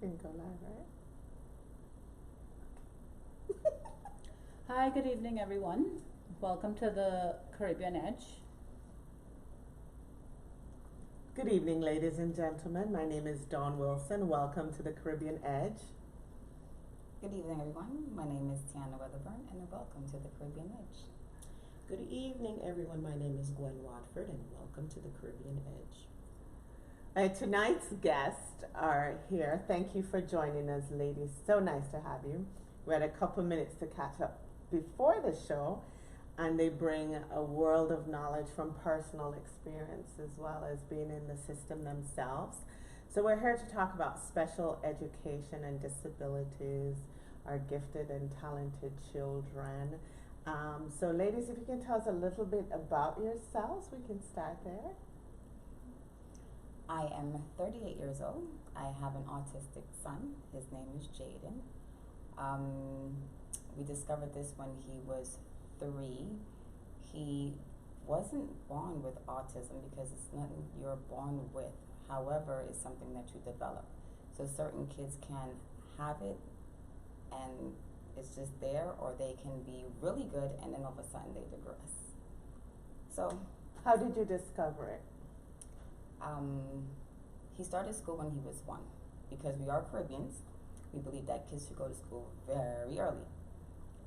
Can go live, right? Hi, good evening, everyone. Welcome to the Caribbean Edge. Good evening, ladies and gentlemen. My name is Dawn Wilson. Welcome to the Caribbean Edge. Good evening, everyone. My name is Tiana Weatherburn, and welcome to the Caribbean Edge. Good evening, everyone. My name is Gwen Watford, and welcome to the Caribbean Edge. Tonight's guests are here. Thank you for joining us, ladies. So nice to have you. We had a couple minutes to catch up before the show, and they bring a world of knowledge from personal experience as well as being in the system themselves. So we're here to talk about special education and disabilities, our gifted and talented children. So ladies, if you can tell us a little bit about yourselves, we can start there. I am 38 years old. I have an autistic son. His name is Jaden. We discovered this when he was 3. He wasn't born with autism because it's nothing you're born with. However, it's something that you develop. So certain kids can have it and it's just there, or they can be really good and then all of a sudden they digress. So how did you discover it? He started school when he was 1. Because we are Caribbeans, we believe that kids should go to school very early.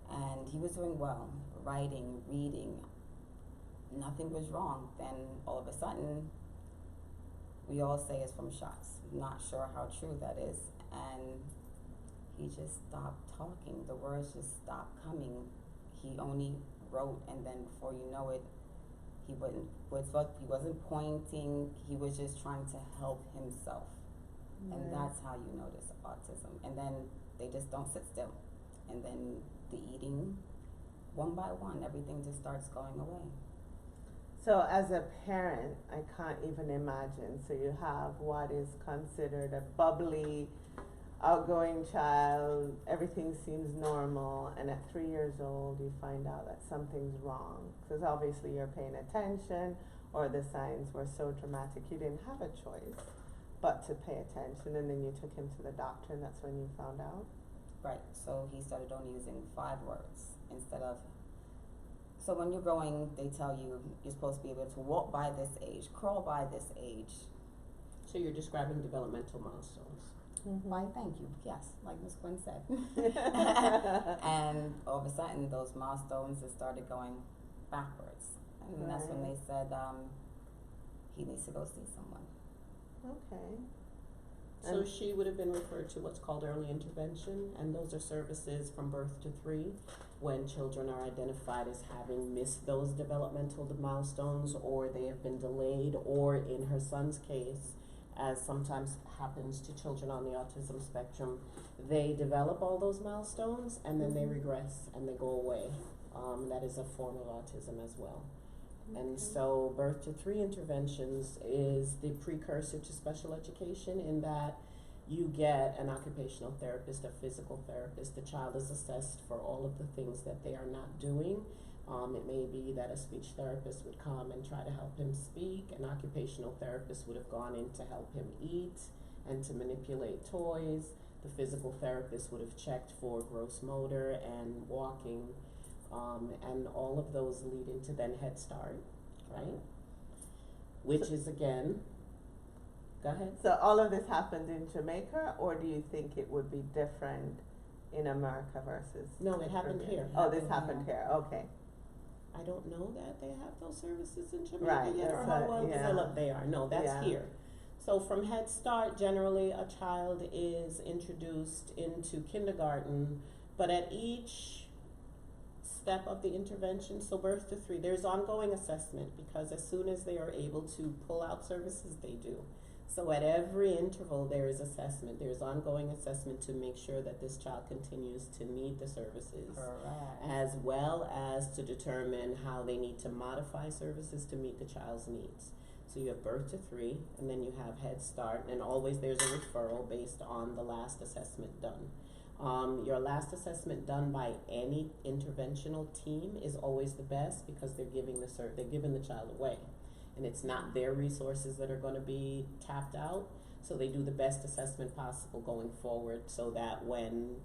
And he was doing well, writing, reading, nothing was wrong. Then all of a sudden, we all say it's from shots. Not sure how true that is. And he just stopped talking. The words just stopped coming. He only wrote, and then before you know it, he wasn't pointing. He was just trying to help himself. Right. And that's how you notice autism. And then they just don't sit still. And then the eating, one by one, everything just starts going away. So as a parent, I can't even imagine. So you have what is considered a bubbly, outgoing child, everything seems normal, and at 3 years old you find out that something's wrong. Because obviously you're paying attention, or the signs were so dramatic you didn't have a choice but to pay attention, and then you took him to the doctor, and that's when you found out? Right, so he started only using 5 words instead of, so when you're growing, they tell you you're supposed to be able to walk by this age, crawl by this age. So you're describing developmental milestones. Mm-hmm. Why, thank you, yes, like Ms. Quinn said. And all of a sudden, those milestones just started going backwards. And that's when they said he needs to go see someone. Okay. So she would have been referred to what's called early intervention, and those are services from birth to 3 when children are identified as having missed those developmental milestones, or they have been delayed, or in her son's case, as sometimes happens to children on the autism spectrum, they develop all those milestones and then they regress and they go away. That is a form of autism as well. And so birth to 3 interventions is the precursor to special education, in that you get an occupational therapist, a physical therapist. The child is assessed for all of the things that they are not doing. It may be that a speech therapist would come and try to help him speak. An occupational therapist would have gone in to help him eat and to manipulate toys. The physical therapist would have checked for gross motor and walking. And all of those lead into then Head Start, right? Which is again, go ahead. So all of this happened in Jamaica, or do you think it would be different in America versus? No, it happened here. Oh, this happened here, okay. I don't know that they have those services in Jamaica Right, yet, or that's how what- well yeah. developed they are. No, that's Yeah. here. So from Head Start, generally a child is introduced into kindergarten, but at each step of the intervention, so birth to 3, there's ongoing assessment, because as soon as they are able to pull out services, they do. So at every interval there is assessment. There's ongoing assessment to make sure that this child continues to need the services. Correct. As well as to determine how they need to modify services to meet the child's needs. So you have birth to 3, and then you have Head Start, and always there's a referral based on the last assessment done. Your last assessment done by any interventional team is always the best, because they're giving the child away, and it's not their resources that are going to be tapped out. So they do the best assessment possible going forward so that when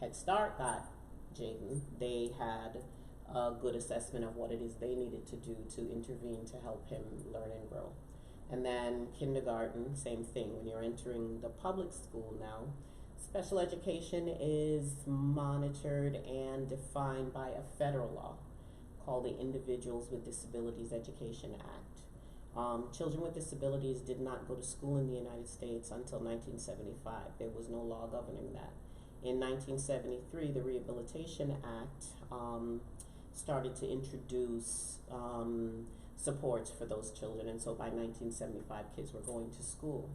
Head Start got Jaden, they had a good assessment of what it is they needed to do to intervene to help him learn and grow. And then kindergarten, same thing. When you're entering the public school now, special education is monitored and defined by a federal law called the Individuals with Disabilities Education Act. Children with disabilities did not go to school in the United States until 1975. There was no law governing that. In 1973, the Rehabilitation Act started to introduce supports for those children, and so by 1975, kids were going to school.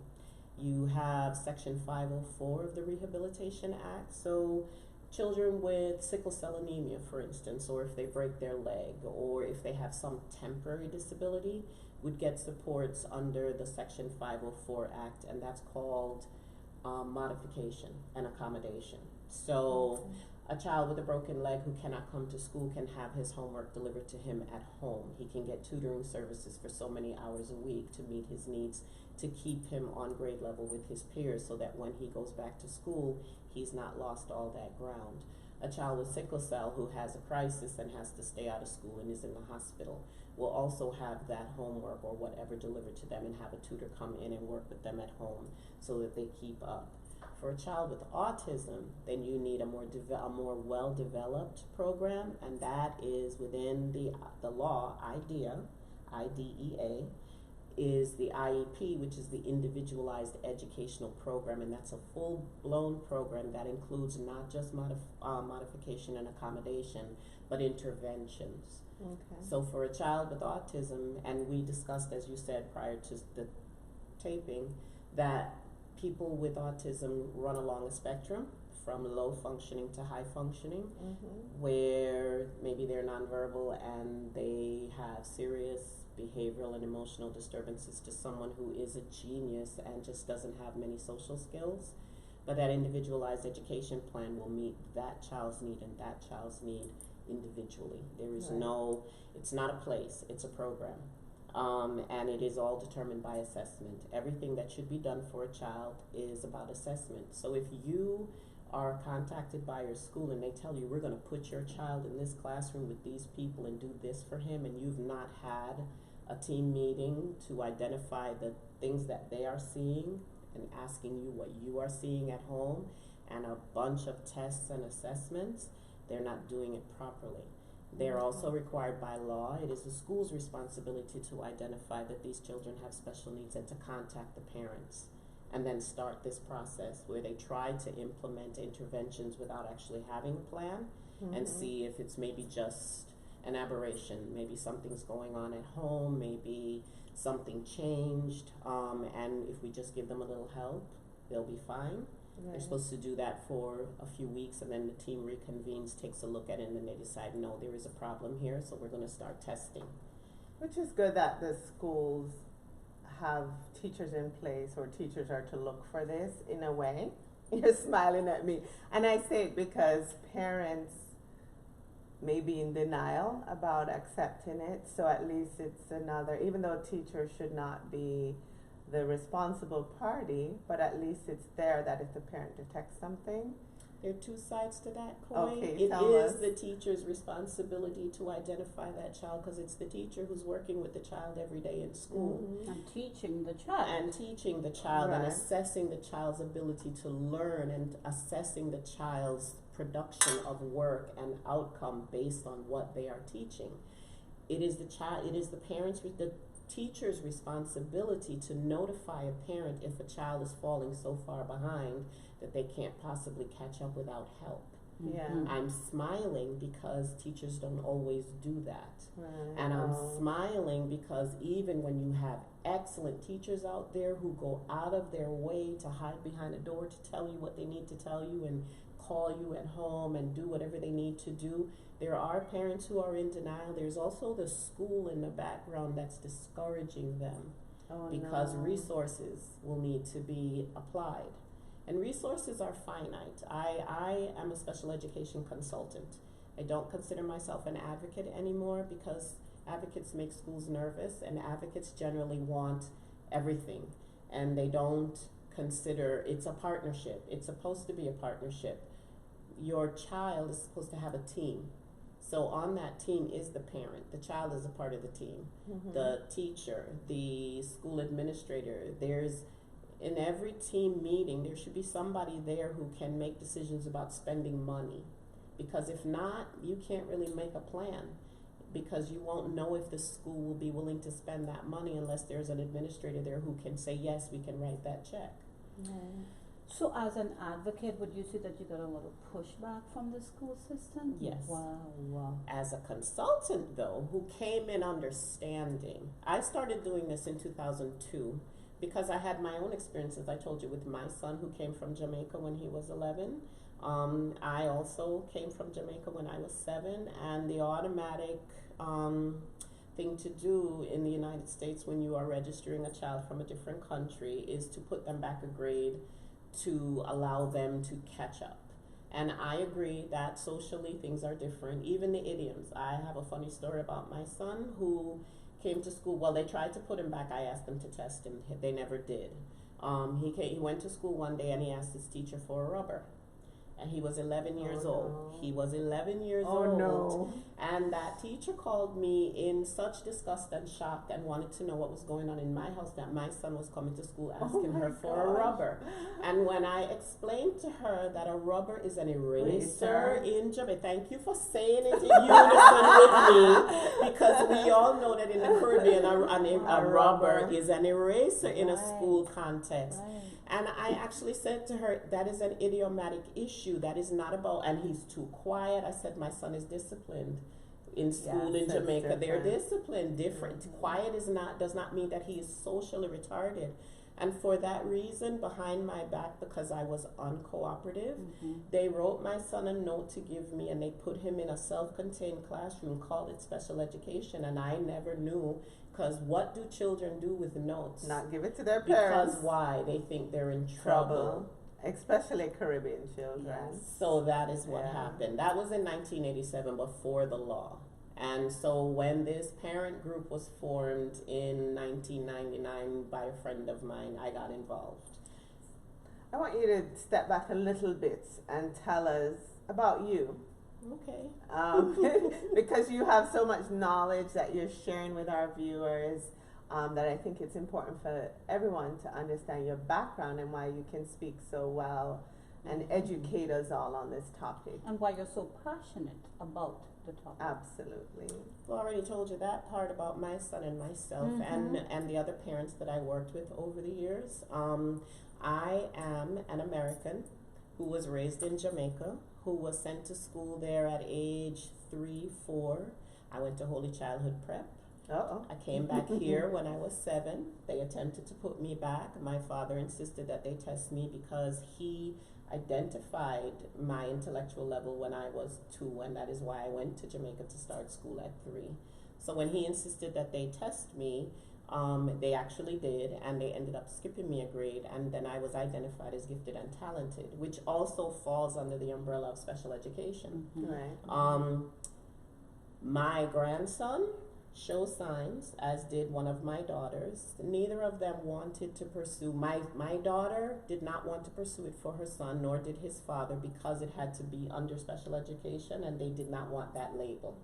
You have Section 504 of the Rehabilitation Act, so children with sickle cell anemia, for instance, or if they break their leg, or if they have some temporary disability, would get supports under the Section 504 Act, and that's called modification and accommodation. So a child with a broken leg who cannot come to school can have his homework delivered to him at home. He can get tutoring services for so many hours a week to meet his needs, to keep him on grade level with his peers so that when he goes back to school, he's not lost all that ground. A child with sickle cell who has a crisis and has to stay out of school and is in the hospital will also have that homework or whatever delivered to them and have a tutor come in and work with them at home so that they keep up. For a child with autism, then you need a more well-developed program, and that is within the law, IDEA, is the IEP, which is the Individualized Educational Program, and that's a full-blown program that includes not just modification and accommodation, but interventions. Okay. So for a child with autism, and we discussed, as you said prior to the taping, that people with autism run along a spectrum from low functioning to high functioning, where maybe they're nonverbal and they have serious behavioral and emotional disturbances to someone who is a genius and just doesn't have many social skills. But that individualized education plan will meet that child's need and that child's need individually. There is it's not a place, it's a program. And it is all determined by assessment. Everything that should be done for a child is about assessment. So if you are contacted by your school and they tell you, we're going to put your child in this classroom with these people and do this for him, and you've not had a team meeting to identify the things that they are seeing and asking you what you are seeing at home, and a bunch of tests and assessments, they're not doing it properly. They're also required by law. It is the school's responsibility to identify that these children have special needs and to contact the parents, and then start this process where they try to implement interventions without actually having a plan, and see if it's maybe just an aberration, maybe something's going on at home, maybe something changed, and if we just give them a little help, they'll be fine. They're supposed to do that for a few weeks, and then the team reconvenes, takes a look at it, and then they decide, no, there is a problem here, so we're going to start testing. Which is good that the schools have teachers in place, or teachers are to look for this in a way. You're smiling at me. And I say it because parents may be in denial about accepting it, so at least it's another, even though teachers should not be the responsible party, but at least it's there that if the parent detects something. There are two sides to that coin. Okay, it tell is us. the teacher's responsibility to identify that child, because it's the teacher who's working with the child every day in school. And teaching the child. And teaching the child and Right. assessing the child's ability to learn, and assessing the child's production of work and outcome based on what they are teaching. It is the parents, the teacher's responsibility to notify a parent if a child is falling so far behind that they can't possibly catch up without help. Yeah. I'm smiling because teachers don't always do that. Right. And I'm smiling because even when you have excellent teachers out there who go out of their way to hide behind a door to tell you what they need to tell you and call you at home and do whatever they need to do, there are parents who are in denial. There's also the school in the background that's discouraging them because resources will need to be applied. And resources are finite. I am a special education consultant. I don't consider myself an advocate anymore because advocates make schools nervous, and advocates generally want everything, and they don't consider it's a partnership. It's supposed to be a partnership. Your child is supposed to have a team. So on that team is the parent. The child is a part of the team. The teacher, the school administrator. In every team meeting, there should be somebody there who can make decisions about spending money. Because if not, you can't really make a plan. Because you won't know if the school will be willing to spend that money unless there's an administrator there who can say, yes, we can write that check. So as an advocate, would you say that you got a lot of pushback from the school system? Yes. Wow. As a consultant, though, who came in understanding, I started doing this in 2002 because I had my own experiences, I told you, with my son who came from Jamaica when he was 11. I also came from Jamaica when I was 7, and the automatic thing to do in the United States when you are registering a child from a different country is to put them back a grade to allow them to catch up. And I agree that socially things are different, even the idioms. I have a funny story about my son who came to school. Well, they tried to put him back. I asked them to test him. They never did. He went to school one day and he asked his teacher for a rubber. And he was 11 years old. He was 11 years old. No. And that teacher called me in such disgust and shock and wanted to know what was going on in my house, that my son was coming to school asking her for a rubber. And when I explained to her that a rubber is an eraser in Jamaica, thank you for saying it in unison with me, because we all know that in the Caribbean a rubber is an eraser in a school context. And I actually said to her, that is an idiomatic issue. That is not about, and he's too quiet. I said, my son is disciplined in school in Jamaica. They're disciplined, different. Quiet does not mean that he is socially retarded. And for that reason, behind my back, because I was uncooperative, they wrote my son a note to give me, and they put him in a self-contained classroom, called it special education, and I never knew. Because what do children do with notes? Not give it to their parents. Because why? They think they're in trouble. Especially Caribbean children. Yes. So that is what happened. That was in 1987, before the law. And so when this parent group was formed in 1999 by a friend of mine, I got involved. I want you to step back a little bit and tell us about you. Okay. Because you have so much knowledge that you're sharing with our viewers, that I think it's important for everyone to understand your background and why you can speak so well and educate us all on this topic. And why you're so passionate about the topic. Absolutely. Well, I already told you that part about my son and myself, and the other parents that I worked with over the years. I am an American who was raised in Jamaica, who was sent to school there at age 3, 4. I went to Holy Childhood Prep. I came back here when I was 7. They attempted to put me back. My father insisted that they test me because he identified my intellectual level when I was 2, and that is why I went to Jamaica to start school at 3. So when he insisted that they test me, they actually did, and they ended up skipping me a grade, and then I was identified as gifted and talented, which also falls under the umbrella of special education. Right. My grandson shows signs, as did one of my daughters. Neither of them wanted to pursue. My daughter did not want to pursue it for her son, nor did his father, because it had to be under special education, and they did not want that label.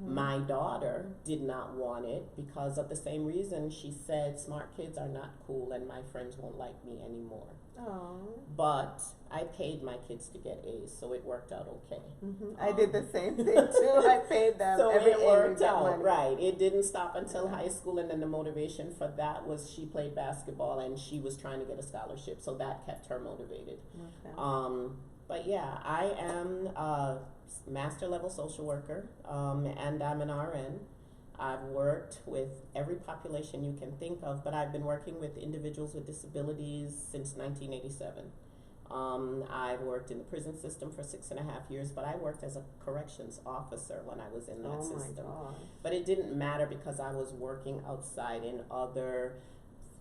My daughter did not want it because of the same reason. She said, smart kids are not cool and my friends won't like me anymore. But I paid my kids to get A's, so it worked out okay. I did the same thing too. I paid them. So every it worked out, money. right. It didn't stop until high school, and then the motivation for that was she played basketball and she was trying to get a scholarship, so that kept her motivated. But yeah, I am a master level social worker, and I'm an RN. I've worked with every population you can think of, but I've been working with individuals with disabilities since 1987. I've worked in the prison system for 6.5 years, but I worked as a corrections officer when I was in that system. But it didn't matter because I was working outside in other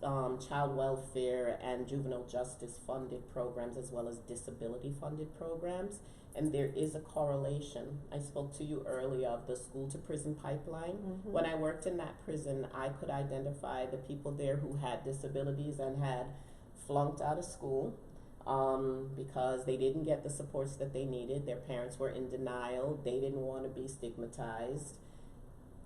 child welfare and juvenile justice funded programs, as well as disability funded programs. And there is a correlation. I spoke to you earlier of the school to prison pipeline. When I worked in that prison, I could identify the people there who had disabilities and had flunked out of school because they didn't get the supports that they needed. Their parents were in denial. They didn't want to be stigmatized.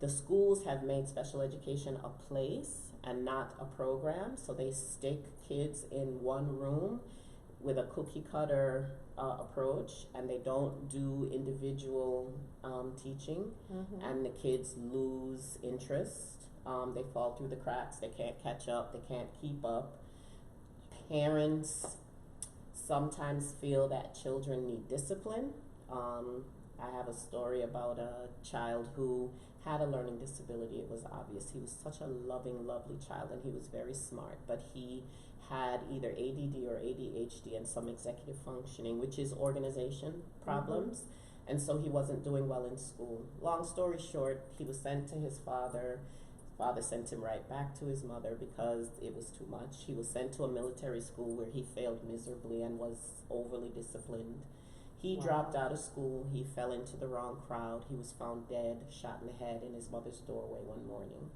The schools have made special education a place and not a program, so they stick kids in one room with a cookie cutter approach, and they don't do individual teaching, and the kids lose interest. They fall through the cracks. They can't catch up. They can't keep up. Parents sometimes feel that children need discipline. I have a story about a child who had a learning disability. It was obvious. He was such a loving, lovely child, and he was very smart, but he had either ADD or ADHD and some executive functioning, which is organization problems, and so he wasn't doing well in school. Long story short, he was sent to his father. His father sent him right back to his mother because it was too much. He was sent to a military school where he failed miserably and was overly disciplined. He dropped out of school. He fell into the wrong crowd. He was found dead, shot in the head in his mother's doorway one morning.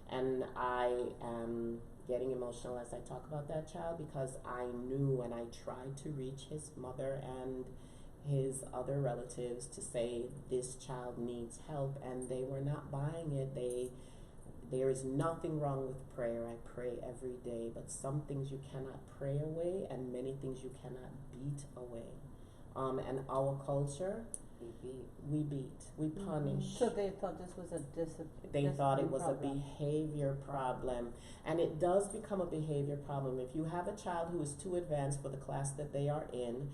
And I am getting emotional as I talk about that child because I knew, and I tried to reach his mother and his other relatives to say this child needs help, and they were not buying it. There is nothing wrong with prayer. I pray every day, but some things you cannot pray away, and many things you cannot beat away. And our culture, we punish. So they thought this was a discipline. They thought it was problem. a behavior problem, and it does become a behavior problem. If you have a child who is too advanced for the class that they are in,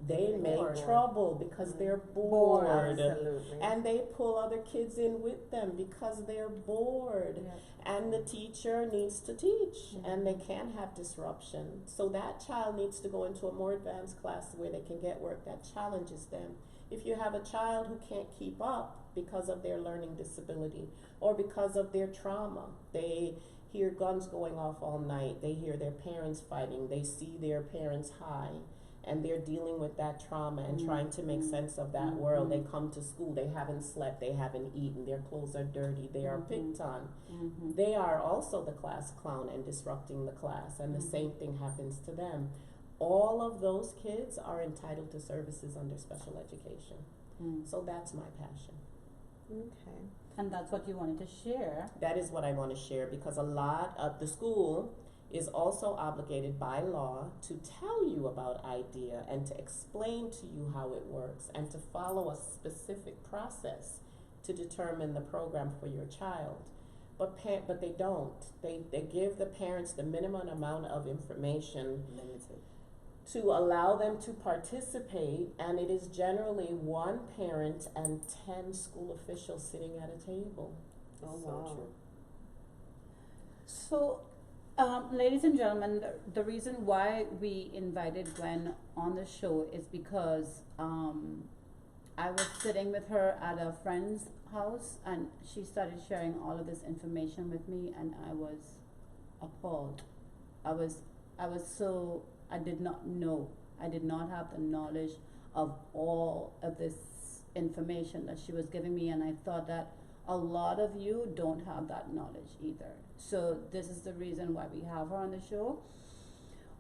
they make trouble because they're bored. Absolutely. And they pull other kids in with them because they're bored. Yeah. And the teacher needs to teach, and they can have disruption. So that child needs to go into a more advanced class where they can get work that challenges them. If you have a child who can't keep up because of their learning disability or because of their trauma, they hear guns going off all night, they hear their parents fighting, they see their parents high, and they're dealing with that trauma and trying to make sense of that world. They come to school, they haven't slept, they haven't eaten, their clothes are dirty, they are picked on. They are also the class clown and disrupting the class, and the same thing happens to them. All of those kids are entitled to services under special education. So that's my passion. Okay. And that's what you wanted to share. That is what I want to share, because a lot of the school is also obligated by law to tell you about IDEA and to explain to you how it works and to follow a specific process to determine the program for your child. But they don't. They give the parents the minimum amount of information Limited. to allow them to participate, and it is generally one parent and 10 school officials sitting at a table. Oh, So wow. true. So, ladies and gentlemen, the reason why we invited Gwen on the show is because I was sitting with her at a friend's house, and she started sharing all of this information with me, and I was appalled. I did not know. I did not have the knowledge of all of this information that she was giving me, and I thought that a lot of you don't have that knowledge either. So this is the reason why we have her on the show.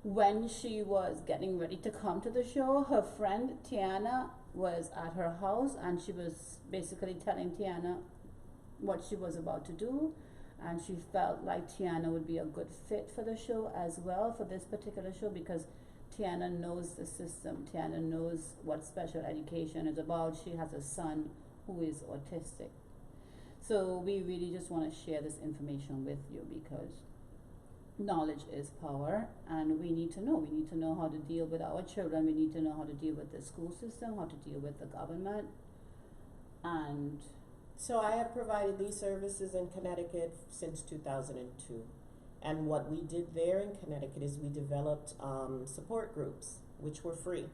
When she was getting ready to come to the show, her friend Tiana was at her house, and she was basically telling Tiana what she was about to do, and she felt like Tiana would be a good fit for the show as well, for this particular show, because Tiana knows the system. Tiana knows what special education is about. She has a son who is autistic. So we really just want to share this information with you, because knowledge is power, and we need to know. We need to know how to deal with our children. We need to know how to deal with the school system, how to deal with the government. And So I have provided these services in Connecticut since 2002. And what we did there in Connecticut is we developed support groups, which were free.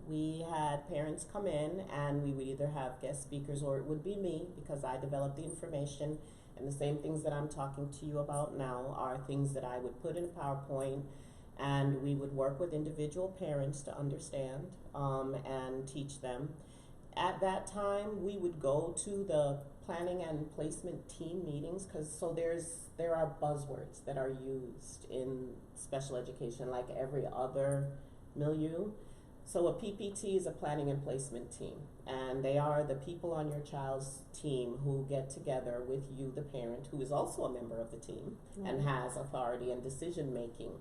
We had parents come in, and we would either have guest speakers, or it would be me, because I developed the information. And the same things that I'm talking to you about now are things that I would put in a PowerPoint, and we would work with individual parents to understand and teach them. at that time, we would go to the planning and placement team meetings, there are buzzwords that are used in special education like every other milieu. So a PPT is a planning and placement team, and they are the people on your child's team who get together with you, the parent, who is also a member of the team and has authority and decision-making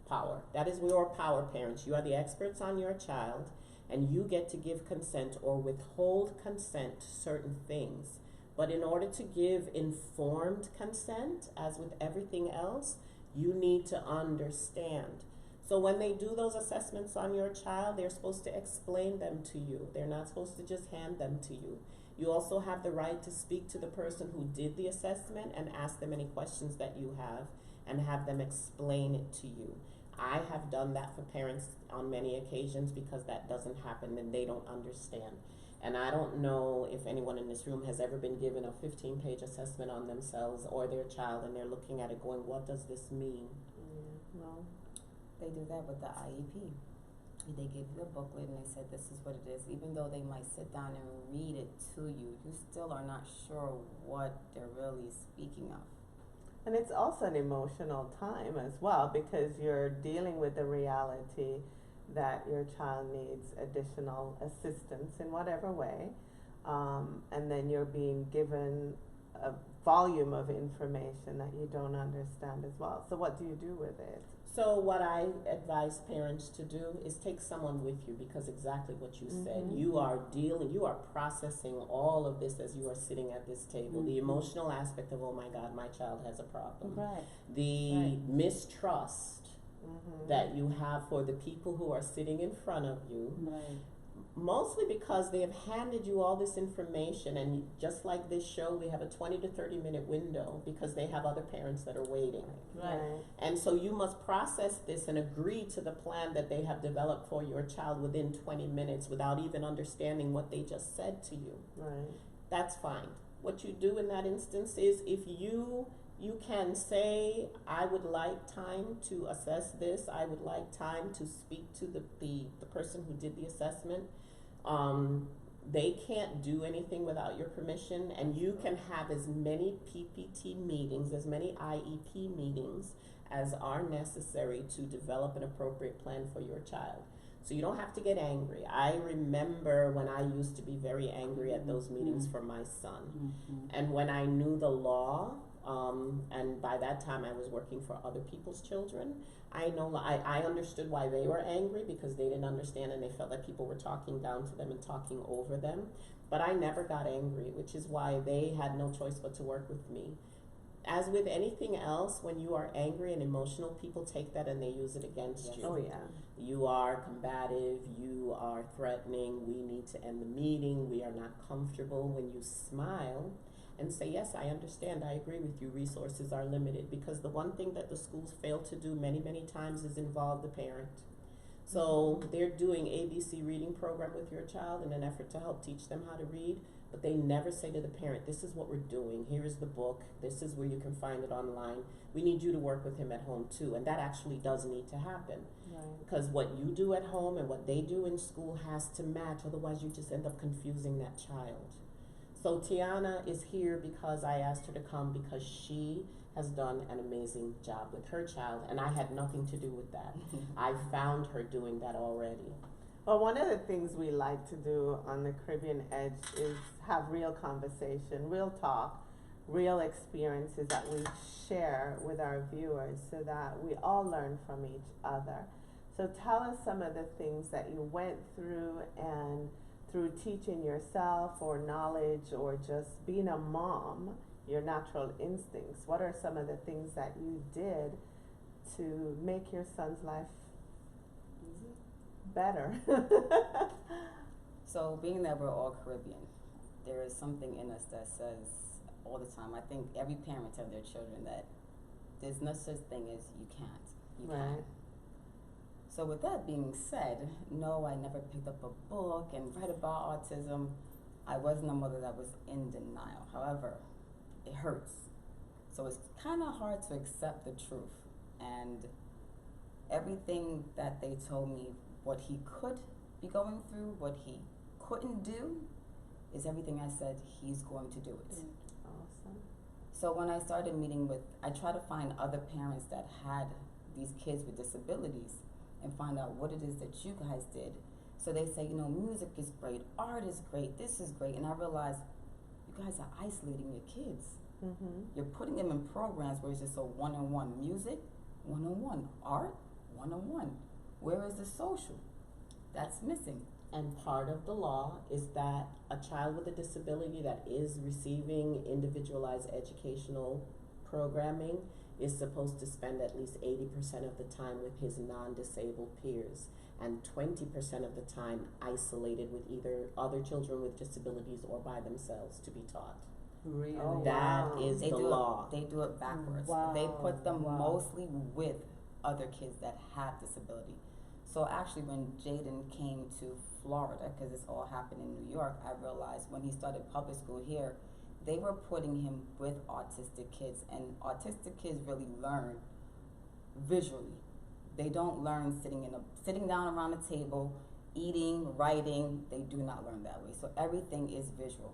power. That is your power, parents. You are the experts on your child, and you get to give consent or withhold consent to certain things. But in order to give informed consent, as with everything else, you need to understand. So when they do those assessments on your child, they're supposed to explain them to you. They're not supposed to just hand them to you. You also have the right to speak to the person who did the assessment and ask them any questions that you have and have them explain it to you. I have done that for parents on many occasions because that doesn't happen and they don't understand. And I don't know if anyone in this room has ever been given a 15-page assessment on themselves or their child, and they're looking at it going, what does this mean? No. They do that with the IEP. They give you a booklet and they said this is what it is. Even though they might sit down and read it to you, you still are not sure what they're really speaking of. And it's also an emotional time as well, because you're dealing with the reality that your child needs additional assistance in whatever way, and then you're being given a volume of information that you don't understand as well. So what do you do with it? So what I advise parents to do is take someone with you, because exactly what you said, you are processing all of this as you are sitting at this table. The emotional aspect of, oh my God, my child has a problem. Right. The mistrust that you have for the people who are sitting in front of you, Right. mostly because they have handed you all this information, and just like this show, we have a 20 to 30 minute window because they have other parents that are waiting. Right. And so you must process this and agree to the plan that they have developed for your child within 20 minutes without even understanding what they just said to you. Right. That's fine. What you do in that instance is, if you can say, I would like time to assess this, I would like time to speak to the person who did the assessment. They can't do anything without your permission, and you can have as many PPT meetings, as many IEP meetings as are necessary to develop an appropriate plan for your child. So you don't have to get angry. I remember when I used to be very angry at those meetings for my son. And when I knew the law, and by that time I was working for other people's children, I understood why they were angry, because they didn't understand and they felt that people were talking down to them and talking over them. But I never got angry, which is why they had no choice but to work with me. As with anything else, when you are angry and emotional, people take that and they use it against you. Oh yeah. You are combative, you are threatening, we need to end the meeting, we are not comfortable. When you smile and say, yes, I understand, I agree with you, resources are limited, because the one thing that the schools fail to do many, many times is involve the parent. So they're doing ABC reading program with your child in an effort to help teach them how to read, but they never say to the parent, this is what we're doing, here is the book, this is where you can find it online, we need you to work with him at home too. And that actually does need to happen. Right. Because what you do at home and what they do in school has to match, otherwise you just end up confusing that child. So Tiana is here because I asked her to come, because she has done an amazing job with her child, and I had nothing to do with that. I found her doing that already. Well, one of the things we like to do on the Caribbean Edge is have real conversation, real talk, real experiences that we share with our viewers so that we all learn from each other. So tell us some of the things that you went through, and through teaching yourself or knowledge or just being a mom, your natural instincts. What are some of the things that you did to make your son's life better? So being that we're all Caribbean, there is something in us that says all the time, I think every parent of their children, that there's no such thing as you can't. You Right. can. So with that being said, no, I never picked up a book and read about autism. I wasn't a mother that was in denial. However, it hurts. So it's kind of hard to accept the truth. And everything that they told me, what he could be going through, what he couldn't do, is everything I said, he's going to do it. Awesome. So when I started meeting with, I try to find other parents that had these kids with disabilities and find out what it is that you guys did. So they say, music is great, art is great, this is great. And I realized you guys are isolating your kids. Mm-hmm. You're putting them in programs where it's just a one-on-one music, one-on-one art, one-on-one. Where is the social? That's missing. And part of the law is that a child with a disability that is receiving individualized educational programming is supposed to spend at least 80% of the time with his non-disabled peers and 20% of the time isolated with either other children with disabilities or by themselves to be taught. Really? That wow. is They the do law. They do it backwards. Wow. They put them Wow. mostly with other kids that have disability. So actually, when Jaden came to Florida, because this all happened in New York, I realized when he started public school here, they were putting him with autistic kids, and autistic kids really learn visually. They don't learn sitting down around a table, eating, writing. They do not learn that way. So everything is visual.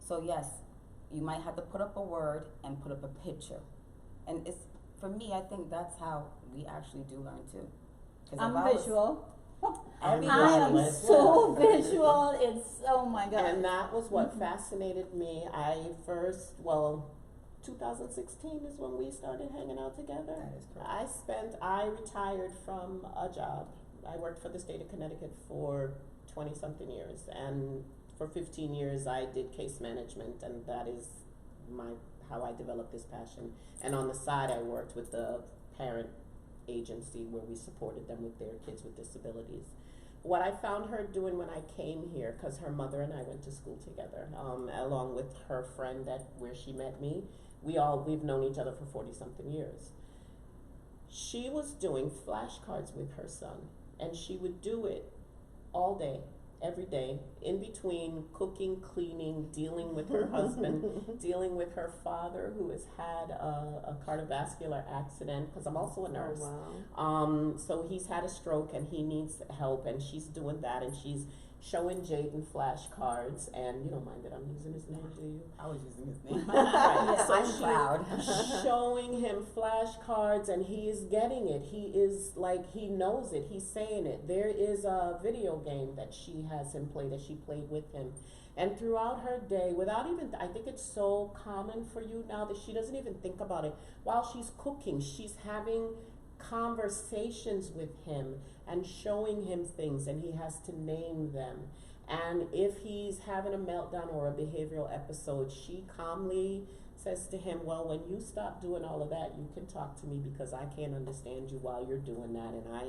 So yes, you might have to put up a word and put up a picture, and it's for me. I think that's how we actually do learn too. 'Cause if I I'm was- visual. Everybody I am was. so visual. It's, oh my God. And that was what fascinated me. 2016 is when we started hanging out together. That is correct. I retired from a job. I worked for the state of Connecticut for 20 something years, and for 15 years I did case management, and that is how I developed this passion. And on the side I worked with the parent agency where we supported them with their kids with disabilities. What I found her doing when I came here, because her mother and I went to school together, along with her friend where she met me, we've known each other for 40 something years. She was doing flashcards with her son, and she would do it all day, every day, in between cooking, cleaning, dealing with her husband, dealing with her father who has had a cardiovascular accident, because I'm also a nurse. Oh, wow. So he's had a stroke and he needs help, and she's doing that, and she's showing Jaden flashcards, and you don't mind that I'm using his name, do you? I was using his name. Right. So I'm proud. showing him flashcards, and he is getting it. He is like, he knows it. He's saying it. There is a video game that she has him play, that she played with him. And throughout her day, I think it's so common for you now that she doesn't even think about it. While she's cooking, she's having conversations with him and showing him things, and he has to name them. And if he's having a meltdown or a behavioral episode, she calmly says to him, well, when you stop doing all of that, you can talk to me, because I can't understand you while you're doing that, and I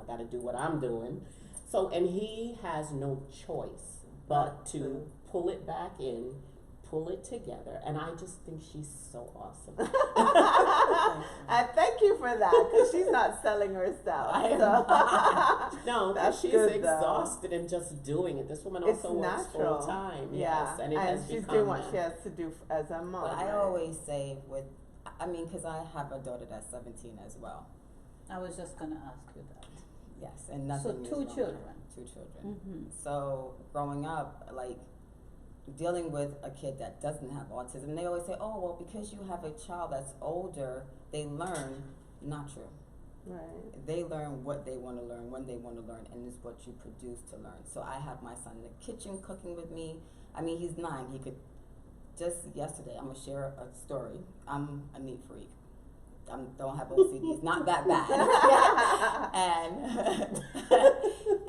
got to do what I'm doing. So, and he has no choice but to pull it back in, pull it together, and I just think she's so awesome. And thank you for that, because she's not selling herself. I am So. No, That's she's good, though. exhausted and just doing it. This woman It's also works natural. full time. Yeah, Yes, and it has she's become doing what that. she has to do as a mom. But I right? always say because I have a daughter that's 17 as well. I was just gonna ask you that. Yes, and nothing So is 2 wrong with children. her. 2 children. Mm-hmm. So growing up, like dealing with a kid that doesn't have autism, they always say, oh, well, because you have a child that's older, they learn. Not true. Right. They learn what they want to learn, when they want to learn, and it's what you produce to learn. So I have my son in the kitchen cooking with me. I mean, he's 9. He could, just yesterday, I'm going to share a story. I'm a neat freak. I don't have OCD. It's not that bad.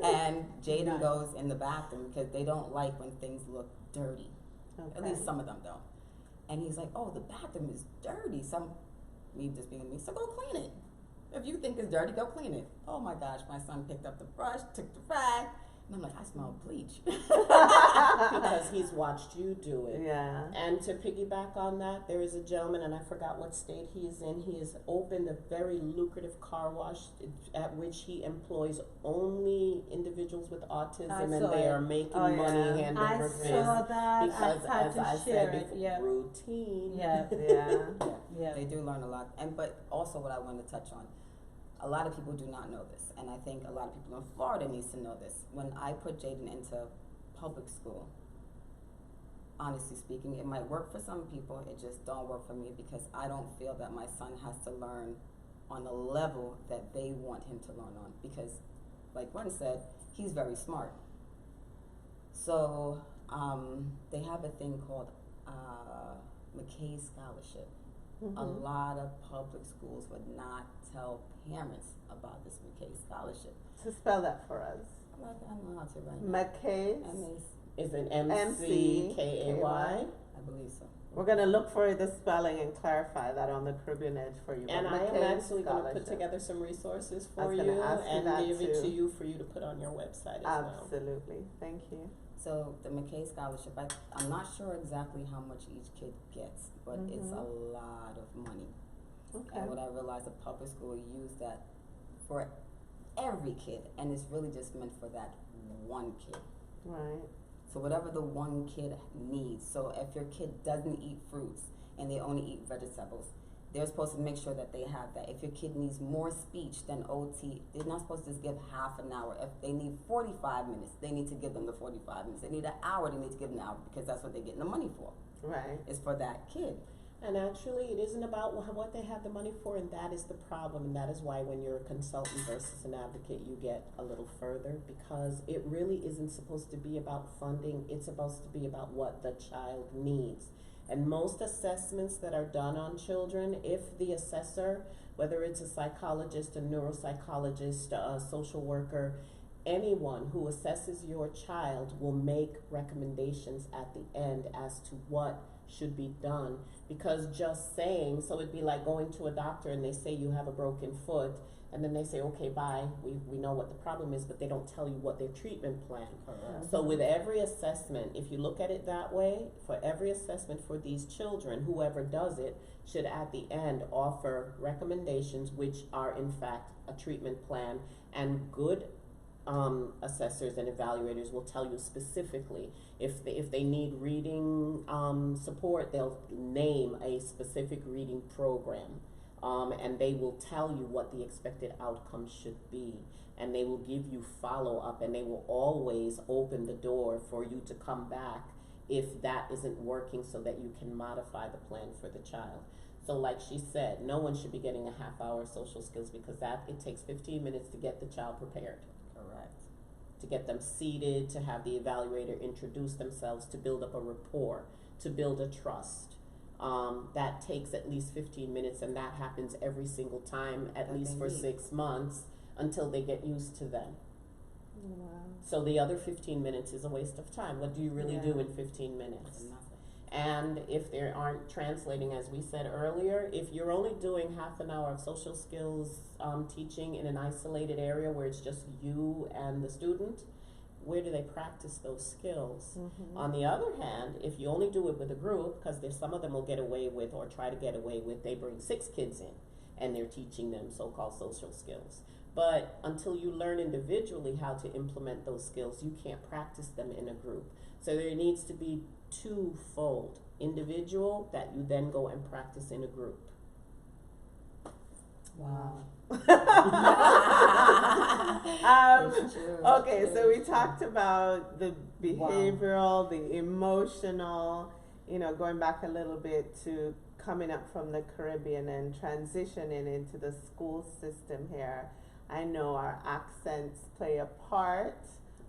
And Jaden goes in the bathroom because they don't like when things look dirty. Okay. At least some of them don't. And he's like, oh, the bathroom is dirty. Me just being me, so go clean it. If you think it's dirty, go clean it. Oh my gosh, my son picked up the brush, took the rag, and I'm like, I smell bleach. Because he's watched you do it. Yeah. And to piggyback on that, there is a gentleman, and I forgot what state he is in. He has opened a very lucrative car wash at which he employs only individuals with autism, I and saw they it. are making Oh, money yeah. hand I over saw fist. that. Because I had as to I share said it. before, Yeah. routine. Yeah. Yeah. Yeah. They do learn a lot. But also what I wanted to touch on, a lot of people do not know this, and I think a lot of people in Florida needs to know this. When I put Jaden into public school, honestly speaking, it might work for some people, it just don't work for me because I don't feel that my son has to learn on the level that they want him to learn on, because like Gwen said, he's very smart. So they have a thing called McKay Scholarship. A lot of public schools would not tell parents about this McKay Scholarship. So spell that for us. I don't know how to write McKay. Is it MCKAY? MCKAY? I believe so. We're gonna look for the spelling and clarify that on the Caribbean Edge for you. And But I am McKay actually going to put Scholarship. together some resources I for was you gonna ask you and that give it to too. you for you to put on your website as well. Absolutely. Thank you. So the McKay Scholarship, I'm not sure exactly how much each kid gets, but it's a lot of money. Okay. And what I realized, the public school use that for every kid, and it's really just meant for that one kid. Right. So whatever the one kid needs. So if your kid doesn't eat fruits and they only eat vegetables, they're supposed to make sure that they have that. If your kid needs more speech than OT, they're not supposed to just give half an hour. If they need 45 minutes, they need to give them the 45 minutes. They need an hour, they need to give them an hour, because that's what they're getting the money for. Right. It's for that kid. And actually, it isn't about what they have the money for, and that is the problem, and that is why when you're a consultant versus an advocate, you get a little further, because it really isn't supposed to be about funding, it's supposed to be about what the child needs. And most assessments that are done on children, if the assessor, whether it's a psychologist, a neuropsychologist, a social worker, anyone who assesses your child will make recommendations at the end as to what should be done. Because just saying, so it'd be like going to a doctor and they say you have a broken foot, and then they say, okay, bye, we know what the problem is, but they don't tell you what their treatment plan. Correct. So with every assessment, if you look at it that way, for every assessment for these children, whoever does it should at the end offer recommendations which are in fact a treatment plan, and good assessors and evaluators will tell you specifically if they need reading support, they'll name a specific reading program, and they will tell you what the expected outcome should be, and they will give you follow-up, and they will always open the door for you to come back if that isn't working, so that you can modify the plan for the child. So like she said, no one should be getting a half-hour social skills, because it takes 15 minutes to get the child prepared, Correct. to get them seated, to have the evaluator introduce themselves, to build up a rapport, to build a trust. That takes at least 15 minutes, and that happens every single time, at That least they for need. 6 months, until they get used to them. Wow. So the other 15 minutes is a waste of time. What do you really do in 15 minutes? Nothing. And if they aren't translating, as we said earlier, if you're only doing half an hour of social skills teaching in an isolated area where it's just you and the student, where do they practice those skills? On the other hand, if you only do it with a group, because there's some of them will get away with, or try to get away with, they bring 6 kids in and they're teaching them so-called social skills. But until you learn individually how to implement those skills, you can't practice them in a group. So there needs to be twofold: individual, that you then go and practice in a group. Wow. Okay, so we talked about the behavioral, the emotional, going back a little bit to coming up from the Caribbean and transitioning into the school system here. I know our accents play a part,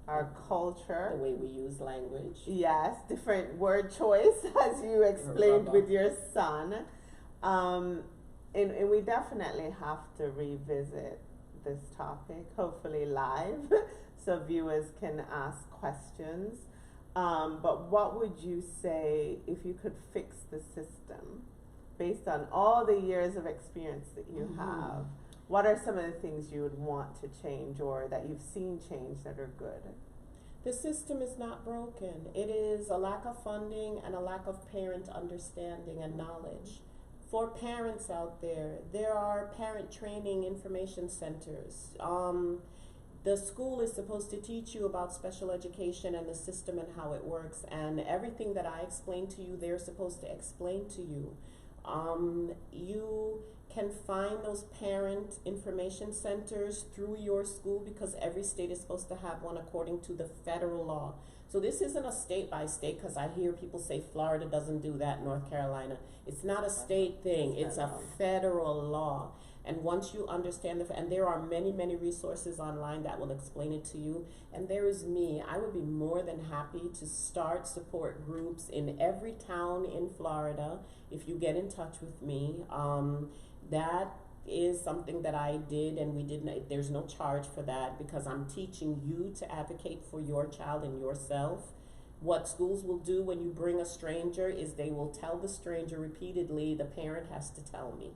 our culture. The way we use language. Yes, different word choice, as you explained with your son. And we definitely have to revisit this topic, hopefully live, so viewers can ask questions. But what would you say if you could fix the system based on all the years of experience that you have? What are some of the things you would want to change, or that you've seen change that are good? The system is not broken. It is a lack of funding and a lack of parent understanding and knowledge. For parents out there are parent training information centers. The school is supposed to teach you about special education and the system and how it works, and everything that I explain to you, they're supposed to explain to you. You can find those parent information centers through your school because every state is supposed to have one according to the federal law. So this isn't a state by state, because I hear people say Florida doesn't do that, North Carolina. It's not a state thing, it's a federal law. And once you understand and there are many, many resources online that will explain it to you. And there is me. I would be more than happy to start support groups in every town in Florida if you get in touch with me. That is something that I did, and we didn't. There's no charge for that because I'm teaching you to advocate for your child and yourself. What schools will do when you bring a stranger is they will tell the stranger repeatedly, the parent has to tell me.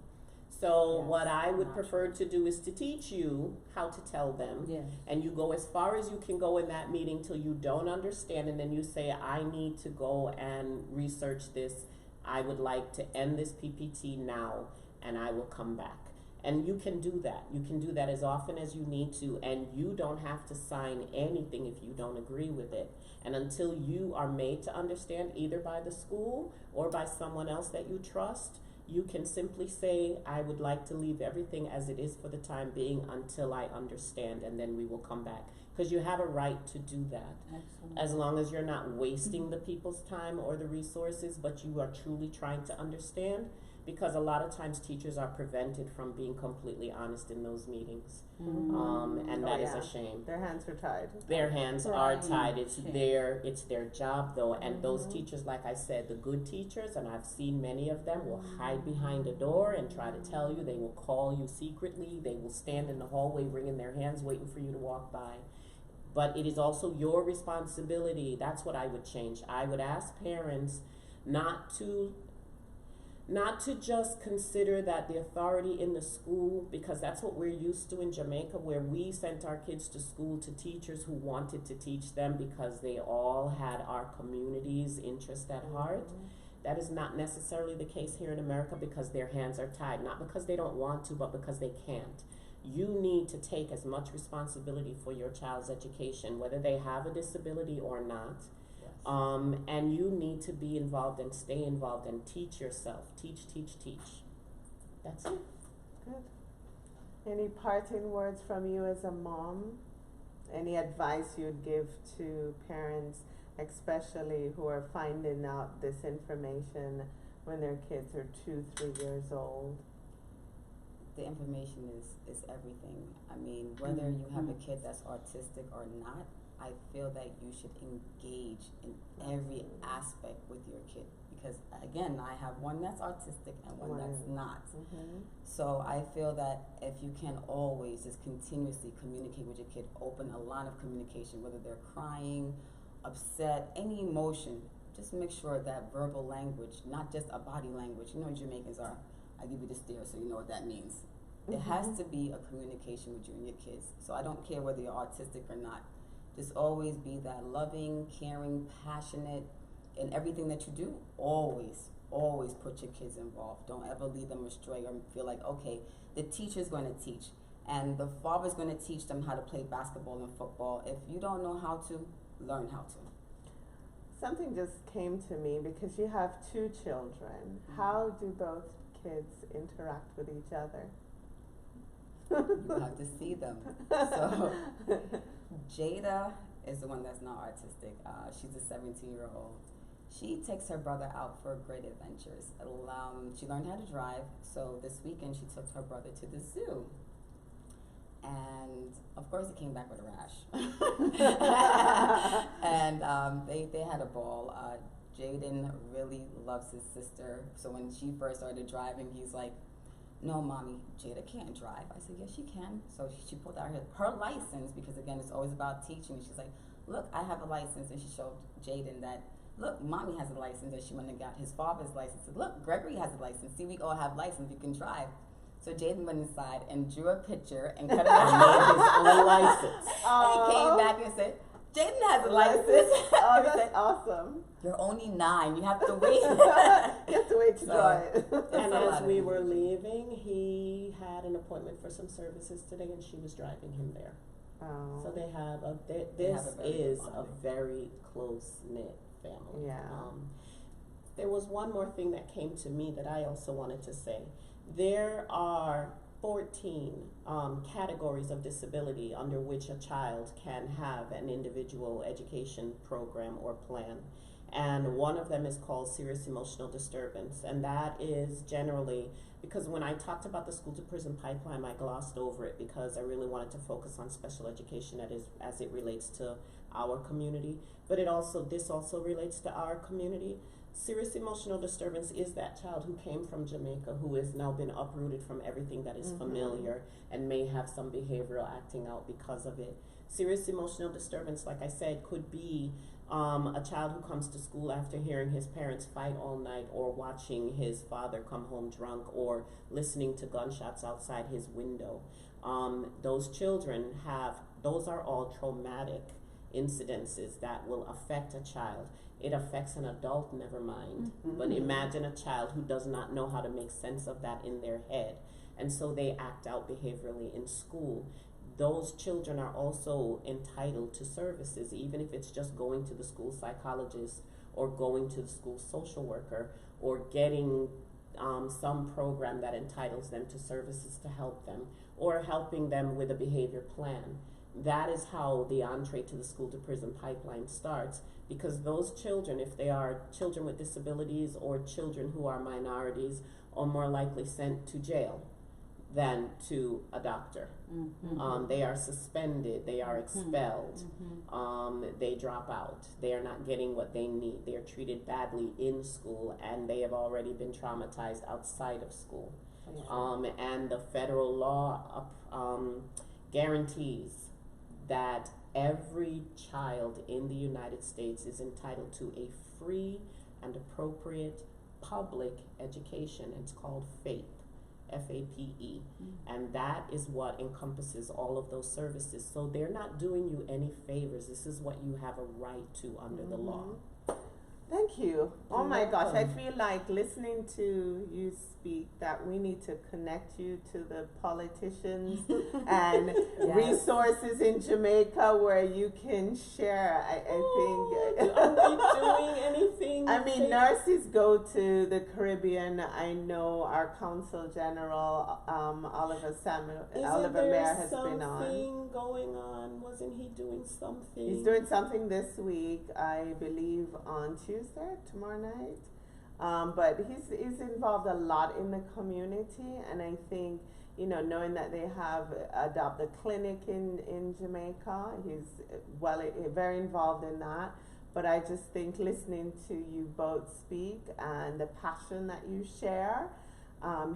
So Yes, what I would not prefer to do is to teach you how to tell them. Yes. And you go as far as you can go in that meeting till you don't understand, and then you say, I need to go and research this. I would like to end this PPT now, and I will come back. And you can do that. You can do that as often as you need to, and you don't have to sign anything if you don't agree with it. And until you are made to understand, either by the school or by someone else that you trust, you can simply say, I would like to leave everything as it is for the time being until I understand, and then we will come back. Because you have a right to do that, Excellent. as long as you're not wasting the people's time or the resources, but you are truly trying to understand. Because a lot of times teachers are prevented from being completely honest in those meetings. And that is a shame. Their hands are tied. Their hands are Right. tied. It's Shame. their job though. And those teachers, like I said, the good teachers, and I've seen many of them, will hide behind a door and try to tell you. They will call you secretly. They will stand in the hallway wringing their hands waiting for you to walk by. But it is also your responsibility. That's what I would change. I would ask parents not to just consider that the authority in the school, because that's what we're used to in Jamaica, where we sent our kids to school to teachers who wanted to teach them because they all had our community's interest at heart. That is not necessarily the case here in America because their hands are tied, not because they don't want to, but because they can't. You need to take as much responsibility for your child's education, whether they have a disability or not. And you need to be involved and stay involved and teach yourself. Teach. That's it. Good. Any parting words from you as a mom? Any advice you'd give to parents, especially who are finding out this information when their kids are 2-3 years old? The information is everything. I mean, whether you have a kid that's autistic or not, I feel that you should engage in every aspect with your kid. Because again, I have one that's autistic and one that's not. So I feel that if you can always just continuously communicate with your kid, open a line of communication, whether they're crying, upset, any emotion, just make sure that verbal language, not just a body language. You know, Jamaicans are, I give you the stare so you know what that means. It has to be a communication with you and your kids. So I don't care whether you're autistic or not. Just always be that loving, caring, passionate in everything that you do. Always put your kids involved. Don't ever lead them astray or feel like, okay, the teacher's going to teach and the father's going to teach them how to play basketball and football. If you don't know how to, learn how to. Something just came to me because you have 2 children. How do both kids interact with each other? You have to see them. So Jada is the one that's not autistic. She's a 17-year-old. She takes her brother out for great adventures. She learned how to drive, so this weekend she took her brother to the zoo. And of course he came back with a rash. And they had a ball. Jaden really loves his sister. So when she first started driving, he's like, no, Mommy, Jada can't drive. I said, yes, she can. So she pulled out her license, because again, it's always about teaching. She's like, look, I have a license. And she showed Jaden that, look, Mommy has a license. And she went and got his father's license. Said, look, Gregory has a license. See, we all have license. We can drive. So Jaden went inside and drew a picture and cut it out. Made his own license. And came back and said, Jaden has a license. Oh, that's awesome. You're only 9. You have to wait. You have to wait to So, draw it. And a lot as of we were information. leaving, he had an appointment for some services today, and she was driving him there. Oh. So they have They this have a very good is a bonding. very close knit family. Yeah. There was one more thing that came to me that I also wanted to say. There are 14 categories of disability under which a child can have an individual education program or plan. And one of them is called serious emotional disturbance. And that is generally, because when I talked about the school to prison pipeline, I glossed over it because I really wanted to focus on special education as it relates to our community. But this also relates to our community. Serious emotional disturbance is that child who came from Jamaica who has now been uprooted from everything that is familiar and may have some behavioral acting out because of it. Serious emotional disturbance, like I said, could be a child who comes to school after hearing his parents fight all night, or watching his father come home drunk, or listening to gunshots outside his window. Those are all traumatic incidences that will affect a child. It affects an adult, never mind. But imagine a child who does not know how to make sense of that in their head. And so they act out behaviorally in school. Those children are also entitled to services, even if it's just going to the school psychologist or going to the school social worker or getting some program that entitles them to services to help them, or helping them with a behavior plan. That is how the entree to the school to prison pipeline starts, because those children, if they are children with disabilities or children who are minorities, are more likely sent to jail than to a doctor. They are suspended, they are expelled, they drop out, they are not getting what they need, they are treated badly in school, and they have already been traumatized outside of school. And the federal law guarantees that every child in the United States is entitled to a free and appropriate public education. It's called FAPE. FAPE, and that is what encompasses all of those services. So they're not doing you any favors. This is what you have a right to under the law. Thank you. Oh You're my gosh, I welcome. feel like listening to you speak that we need to connect you to the politicians and resources in Jamaica where you can share. I think. Are we doing anything? I mean, nurses go to the Caribbean. I know our Consul General, Oliver Mayer has been on. Something going on? Wasn't he doing something? He's doing something this week, I believe, on Tuesday, tomorrow night. But he's involved a lot in the community, and I think, you know, knowing that they have adopted a clinic in Jamaica, he's very involved in that. But I just think listening to you both speak and the passion that you share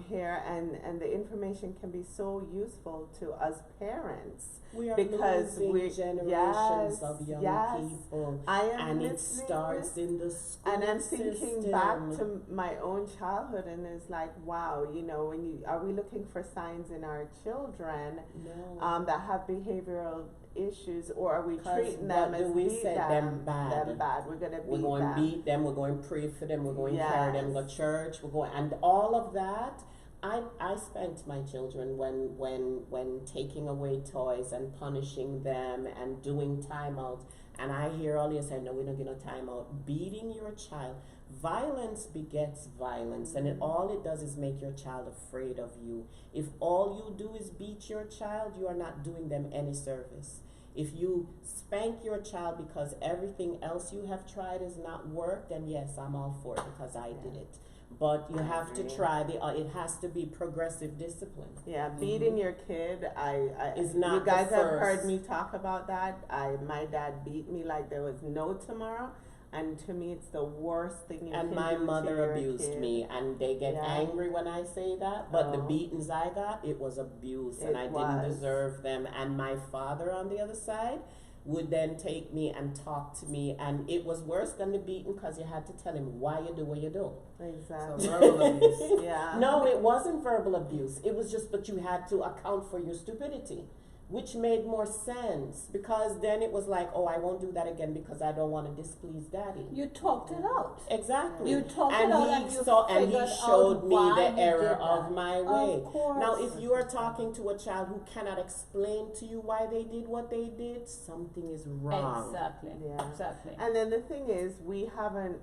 here, and the information can be so useful to us parents. We are because losing generations of young people, and it listening starts in the school and I'm thinking system. back to my own childhood, and it's like, wow, you know, are we looking for signs in our children No. that have behavioral issues, or are we 'Cause treating them what do as we beat say? Them bad. We're gonna We're beat going them. to beat them, we're going to pray for them, we're going to carry them to church, we're going, and all of that. I spent my children when taking away toys and punishing them and doing timeout, and I hear all you say, no, we don't get no timeout. Beating your child, violence begets violence, and all it does is make your child afraid of you. If all you do is beat your child, you are not doing them any service. If you spank your child because everything else you have tried has not worked, then yes, I'm all for it because I did it. But you have to try it has to be progressive discipline. Yeah, beating your kid, Is not you guys the have first. heard me talk about that. My dad beat me like there was no tomorrow, and to me it's the worst thing you And can my do to mother your abused kid. me, and they get Yeah. angry when I say that, but the Oh. beatings I got, it was abuse, and It I didn't was. deserve them. And my father on the other side would then take me and talk to me, and it was worse than the beating because you had to tell him why you do what you do. Exactly. So verbal abuse. Yeah. No, it wasn't verbal abuse. It was just, but you had to account for your stupidity. which made more sense, because then it was like, oh, I won't do that again because I don't want to displease daddy. You talked it out. Exactly. You talked and it out he and you saw and he figured showed out me why the you error did of that. my way. Of course. Now, if you are talking to a child who cannot explain to you why they did what they did, something is wrong. Exactly. Yeah. Exactly. And then the thing is,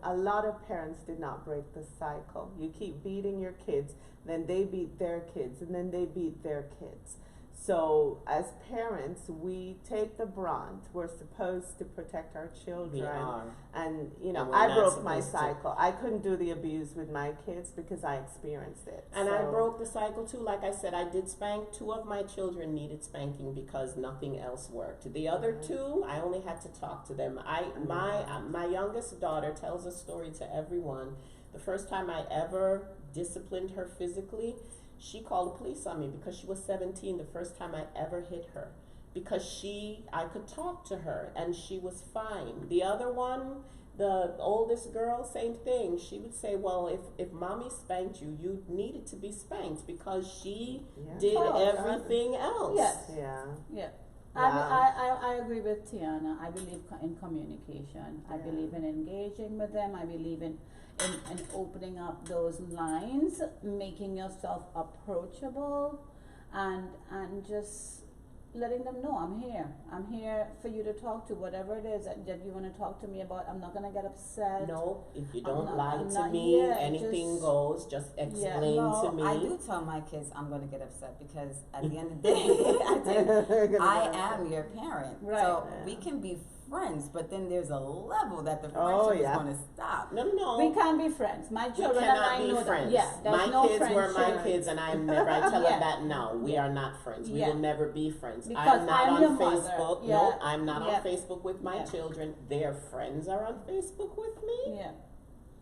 a lot of parents did not break the cycle. You keep beating your kids, then they beat their kids, and then they beat their kids. So as parents, we take the brunt. We're supposed to protect our children. We are. And, And we're I not broke my supposed to. cycle. I couldn't do the abuse with my kids because I experienced it. And I So- broke the cycle too. Like I said, I did spank. 2 of my children needed spanking because nothing else worked. The other Mhm. 2, I only had to talk to them. My youngest daughter tells a story to everyone. The first time I ever disciplined her physically, she called the police on me because she was 17. The first time I ever hit her, because I could talk to her and she was fine. The other one, the oldest girl, same thing. She would say, well, if mommy spanked you, you needed to be spanked because she Yeah. did Oh, everything else. Yes. Yeah. Yeah. Wow. I agree with Tiana. I believe in communication. I Yeah. believe in engaging with them. I believe in opening up those lines, making yourself approachable, and just letting them know I'm here. I'm here for you to talk to, whatever it is that you want to talk to me about. I'm not gonna get upset. No, if you I'm don't not- lie I'm to not me, here, anything just- goes. Just explain Well, to me. I do tell my kids I'm going to get upset because at the end of the day, I am your parent. Right. So Yeah. we can be friends, but then there's a level that the Oh, friendship yeah. is going to stop. No. We can't be friends. My We children and cannot I be know friends. that. Yeah, there's My no kids were my friendship. kids, and I tell Yeah. them that no, we Yeah. are not friends. We Yeah. will never be friends. Because I'm not I'm on your mother. Facebook. Yeah. No, I'm not Yeah. on Facebook with my Yeah. children. Their friends are on Facebook with me Yeah.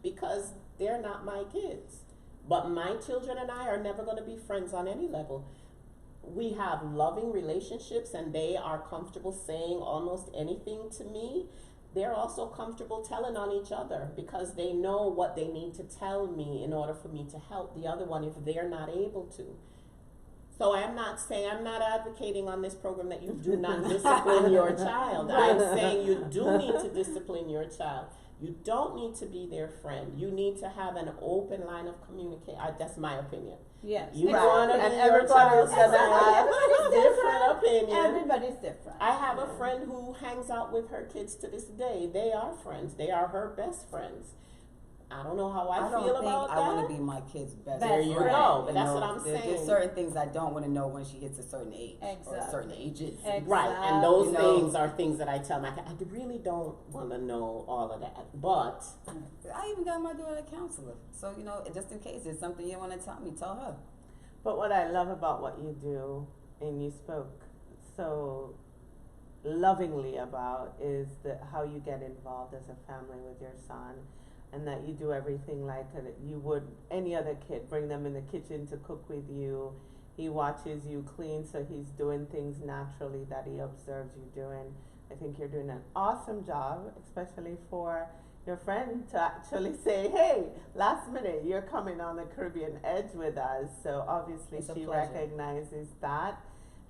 because they're not my kids. But my children and I are never going to be friends on any level. We have loving relationships, and they are comfortable saying almost anything to me. They're also comfortable telling on each other because they know what they need to tell me in order for me to help the other one if they're not able to. So I'm not advocating on this program that you do not discipline your child. I'm saying you do need to discipline your child. You don't need to be their friend. You need to have an open line of communication. That's my opinion. Yes. You Right. want to And be everybody your is child's gonna have different opinion. Everybody's different. I have a friend who hangs out with her kids to this day. They are friends. They are her best friends. I don't know how I don't feel think about I that. want to be my kid's best There friend. you go, but that's what I'm There's saying. certain things I don't want to know when she hits a certain age or Exactly. certain ages. Right, and those You know. things are things that I tell my kid. I really don't want to know all of that, but I even got my daughter a counselor. So, just in case there's something you want to tell me, tell her. But what I love about what you do, and you spoke so lovingly about, is how you get involved as a family with your son, and that you do everything like you would any other kid. Bring them in the kitchen to cook with you. He watches you clean, so he's doing things naturally that he observes you doing. I think you're doing an awesome job, especially for your friend to actually say, hey, last minute, you're coming on the Caribbean Edge with us. So obviously It's a she pleasure. recognizes that.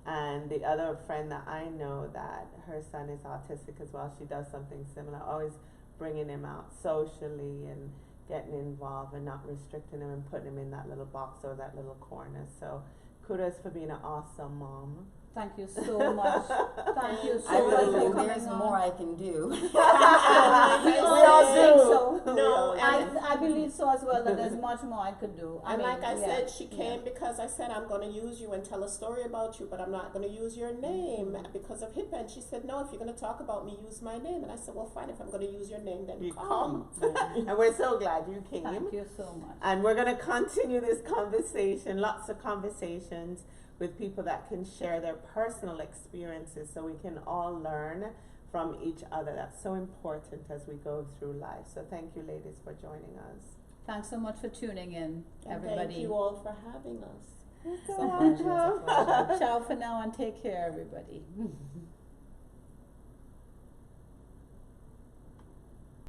And the other friend that I know that her son is autistic as well, she does something similar, always bringing him out socially and getting involved and not restricting him and putting him in that little box or that little corner. So kudos for being an awesome mom. Thank you so much. Thank you I so much really for think coming there's on. more I can do. We all all do. think so. No, and- I believe so as well, that there's much more I could do. and like I yeah, said, she yeah. came because I said I'm going to use you and tell a story about you, but I'm not going to use your name because of HIPAA. And she said, no, if you're going to talk about me, use my name. And I said, well, fine, if I'm going to use your name, then You come. And we're so glad you came. Thank you so much. And we're going to continue this conversation, lots of conversations with people that can share their personal experiences so we can all learn from each other. That's so important as we go through life. So thank you, ladies, for joining us. Thanks so much for tuning in, And everybody. thank you all for having us. It's a pleasure. It's a pleasure. Ciao for now and take care, everybody.